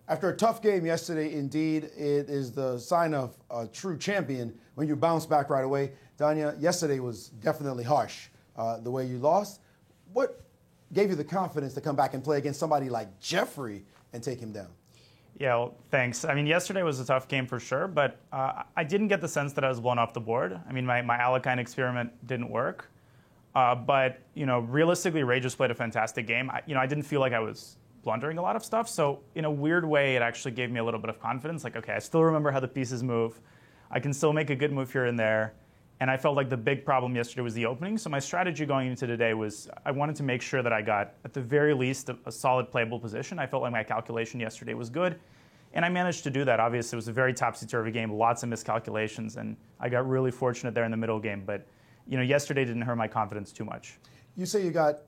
After a tough game yesterday, indeed, it is the sign of a true champion when you bounce back right away. Danya, yesterday was definitely harsh, the way you lost. What gave you the confidence to come back and play against somebody like Jeffrey and take him down? Yeah, well, thanks. I mean, yesterday was a tough game for sure, but I didn't get the sense that I was blown off the board. I mean, my Alekhine experiment didn't work. But, realistically, Ray just played a fantastic game. I didn't feel like I was blundering a lot of stuff. So in a weird way, it actually gave me a little bit of confidence. Like, okay, I still remember how the pieces move. I can still make a good move here and there. And I felt like the big problem yesterday was the opening. So my strategy going into today was I wanted to make sure that I got, at the very least, a solid playable position. I felt like my calculation yesterday was good. And I managed to do that. Obviously, it was a very topsy-turvy game, lots of miscalculations. And I got really fortunate there in the middle game. But yesterday didn't hurt my confidence too much. You say you got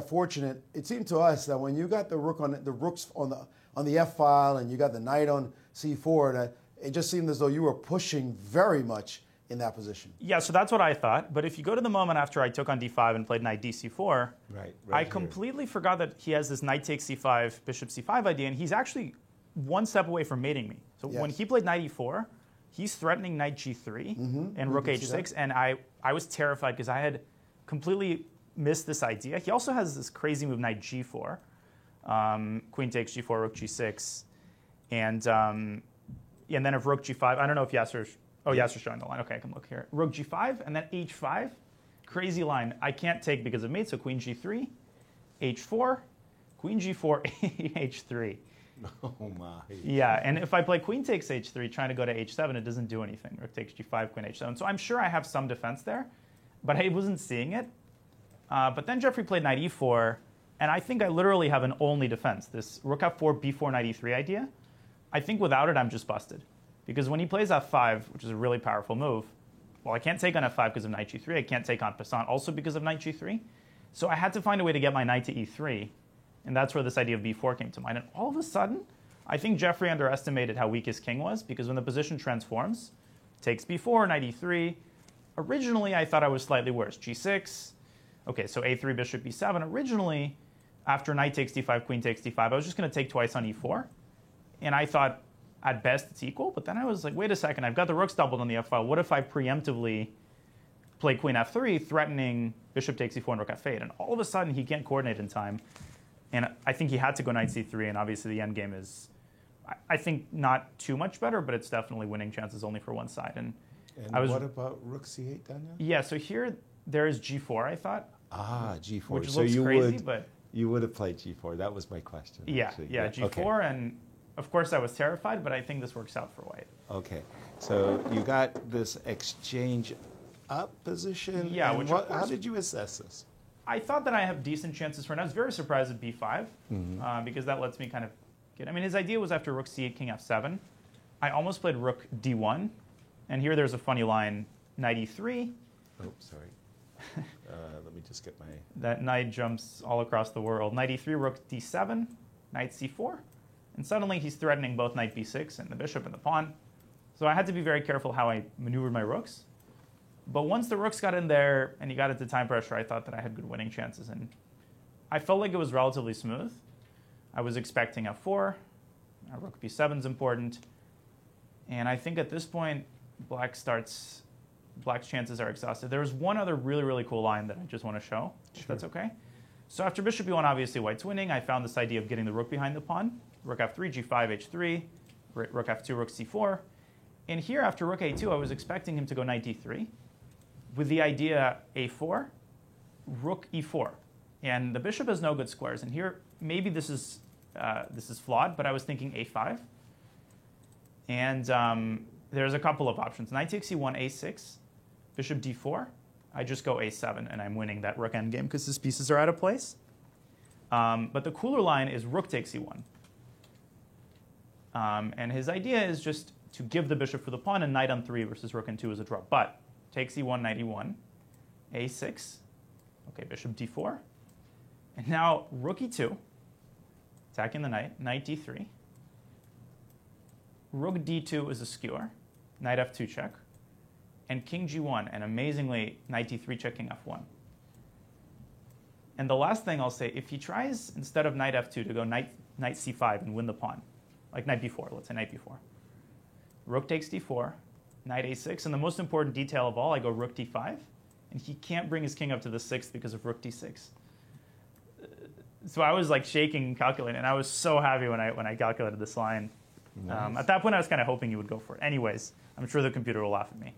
fortunate. It seemed to us that when you got the rooks on the F file and you got the knight on C4, that it just seemed as though you were pushing very much in that position. Yeah, so that's what I thought. But if you go to the moment after I took on D5 and played knight DC4, I completely forgot that he has this knight takes C5, bishop C5 idea, and he's actually one step away from mating me. So when he played knight E4, he's threatening knight G3 and rook H6, and I was terrified because I had completely missed this idea. He also has this crazy move, knight G4, queen takes G4, rook G6, and then if rook G5, I don't know if Yasser's showing the line. Okay, I can look here. Rook G5, and then H5, crazy line. I can't take because of mate, so queen G3, H4, queen G4, H3. Oh my. Yeah, and if I play queen takes H3, trying to go to H7, it doesn't do anything. Rook takes G5, queen H7. So I'm sure I have some defense there, but I wasn't seeing it. But then Jeffrey played knight E4, and I think I literally have an only defense. This rook F4, B4, knight E3 idea. I think without it, I'm just busted. Because when he plays F5, which is a really powerful move, well, I can't take on F5 because of knight G3. I can't take on passant also because of knight G3. So I had to find a way to get my knight to E3. And that's where this idea of B4 came to mind. And all of a sudden, I think Jeffrey underestimated how weak his king was, because when the position transforms, takes B4, knight E3. Originally, I thought I was slightly worse. G6. Okay, so A3, bishop B7. Originally, after knight takes D5, queen takes D5, I was just going to take twice on E4. And I thought, at best, it's equal. But then I was like, wait a second, I've got the rooks doubled on the F file. What if I preemptively play queen F3, threatening bishop takes E4 and rook F8? And all of a sudden, he can't coordinate in time. And I think he had to go knight C3, and obviously the endgame is, I think, not too much better, but it's definitely winning chances only for one side. And what about rook C8, Danya? Yeah, so here there is G4, I thought. Ah, G4. Which so looks crazy, but... You would have played G4. That was my question. Yeah, actually. yeah, G4, okay. And of course I was terrified, but I think this works out for white. Okay, so you got this exchange up position. Yeah, how did you assess this? I thought that I have decent chances for it. I was very surprised at B5, because that lets me kind of get... I mean, his idea was after rook C8, king F7. I almost played rook D1, and here there's a funny line, knight E3. Oh, sorry. Let me just get my... That knight jumps all across the world. Knight E3, rook D7, knight C4. And suddenly he's threatening both knight B6 and the bishop and the pawn. So I had to be very careful how I maneuvered my rooks. But once the rooks got in there and he got into time pressure, I thought that I had good winning chances. And I felt like it was relatively smooth. I was expecting F4. Rook B7 is important. And I think at this point, Black's chances are exhausted. There was one other really, really cool line that I just want to show, if that's okay. So after bishop E1, obviously white's winning. I found this idea of getting the rook behind the pawn. Rook F3, G5, H3, rook F2, rook C4. And here, after rook A2, I was expecting him to go knight D3 with the idea A4, rook E4. And the bishop has no good squares. And here, maybe this is flawed, but I was thinking A5. And there's a couple of options. Knight takes E1, A6, bishop D4. I just go A7, and I'm winning that rook endgame because his pieces are out of place. But the cooler line is rook takes E1. And his idea is just to give the bishop for the pawn, and knight on 3 versus rook on 2 is a draw. But takes E1, knight E1, A6, okay, bishop D4. And now rook E2, attacking the knight, knight D3. Rook D2 is a skewer, knight F2 check, and king G1, and amazingly, knight D3 check, king F1. And the last thing I'll say, if he tries, instead of knight F2, to go knight C5 and win the pawn, like knight b4, let's say knight b4. Rook takes d4, knight a6, and the most important detail of all, I go rook d5, and he can't bring his king up to the 6th because of rook d6. So I was like shaking and calculating, and I was so happy when I calculated this line. Nice. At that point, I was kind of hoping you would go for it. Anyways, I'm sure the computer will laugh at me.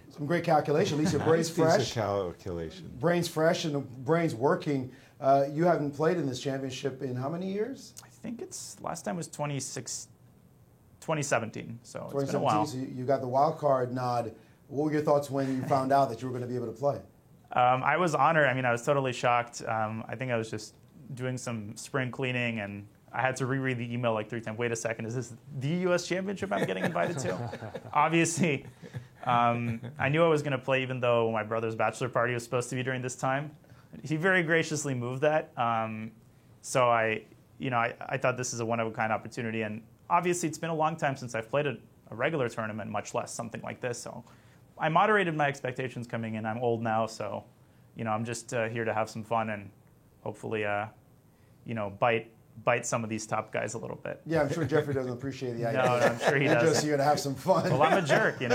Some great calculation. At least your brain's Nice piece fresh. of calculation. Brain's fresh and the brain's working. You haven't played in this championship in how many years? I think it's last time was 2017, so it's been 2017. a while. So you got the wild card nod. What were your thoughts when you found out that you were going to be able to play? I was honored. I mean, I was totally shocked. I think I was just doing some spring cleaning, and I had to reread the email like 3 times. Wait a second, is this the U.S. Championship I'm getting invited to? Obviously, I knew I was going to play, even though my brother's bachelor party was supposed to be during this time. He very graciously moved that. So I thought this is a one-of-a-kind opportunity, and obviously it's been a long time since I've played a regular tournament, much less something like this. So I moderated my expectations coming in. I'm old now, so I'm just here to have some fun and hopefully bite some of these top guys a little bit. Yeah, I'm sure Jeffrey doesn't appreciate the idea. No, I'm sure he You're just doesn't. here to have some fun. Well, I'm a jerk, All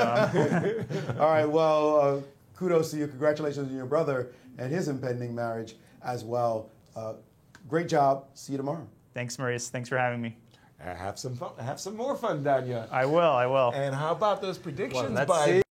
right, well, kudos to you. Congratulations on your brother and his impending marriage as well. Great job. See you tomorrow. Thanks, Maurice. Thanks for having me. Have some fun. Have some more fun, Danya. I will. And how about those predictions Let's by see.